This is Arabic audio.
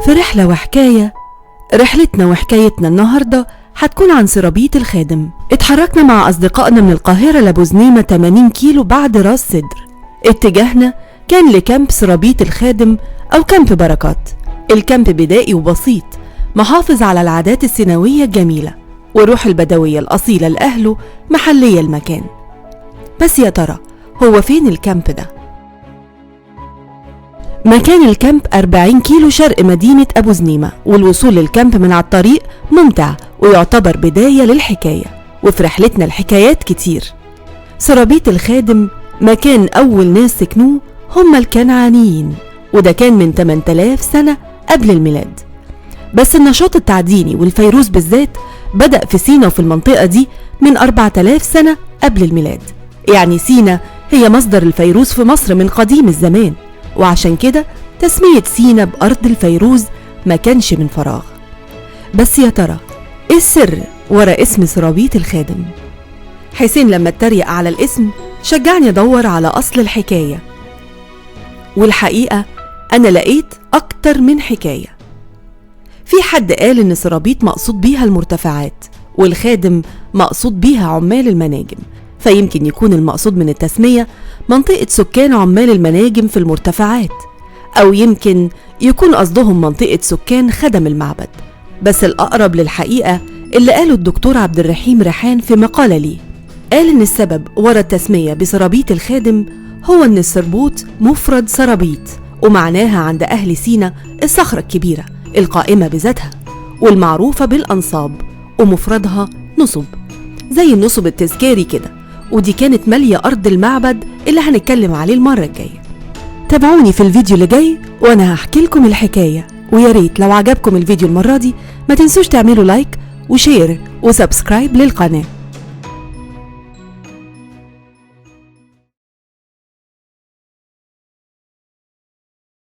في رحلة وحكاية. رحلتنا وحكايتنا النهاردة هتكون عن سرابيط الخادم. اتحركنا مع أصدقائنا من القاهرة لبوزنيمة 80 كيلو بعد راس سدر. اتجاهنا كان لكامب سرابيط الخادم أو كامب بركات. الكامب بدائي وبسيط، محافظ على العادات السيناوية الجميلة وروح البدوية الأصيلة لأهله، محلية المكان. بس يا ترى هو فين الكامب ده؟ مكان الكامب 40 كيلو شرق مدينة أبو زنيمة، والوصول للكامب من على الطريق ممتع ويعتبر بداية للحكاية. وفي رحلتنا الحكايات كتير. سرابيط الخادم مكان أول ناس سكنوه هم الكنعانيين، وده كان من 8000 سنة قبل الميلاد. بس النشاط التعديني والفيروز بالذات بدأ في سينا وفي المنطقة دي من 4000 سنة قبل الميلاد. يعني سينا هي مصدر الفيروز في مصر من قديم الزمان، وعشان كده تسمية سينا بأرض الفيروز ما كانش من فراغ. بس يا ترى ايه السر ورا اسم سرابيط الخادم؟ حسين لما اتريق على الاسم شجعني ادور على اصل الحكاية، والحقيقة انا لقيت اكتر من حكاية. في حد قال ان سرابيط مقصود بيها المرتفعات، والخادم مقصود بيها عمال المناجم، فيمكن يكون المقصود من التسمية منطقة سكان عمال المناجم في المرتفعات، أو يمكن يكون قصدهم منطقة سكان خدم المعبد. بس الأقرب للحقيقة اللي قاله الدكتور عبد الرحيم ريحان في مقالة ليه، قال إن السبب ورا التسمية بسرابيط الخادم هو إن السربوط مفرد سرابيط، ومعناها عند أهل سينا الصخرة الكبيرة القائمة بذاتها والمعروفة بالأنصاب، ومفردها نصب زي النصب التذكاري كده، ودي كانت مالية أرض المعبد اللي هنتكلم عليه المرة الجاية. تابعوني في الفيديو اللي جاي وأنا هحكي لكم الحكاية، ويا ريت لو عجبكم الفيديو المرة دي ما تنسوش تعملوا لايك وشير وسبسكرايب للقناة.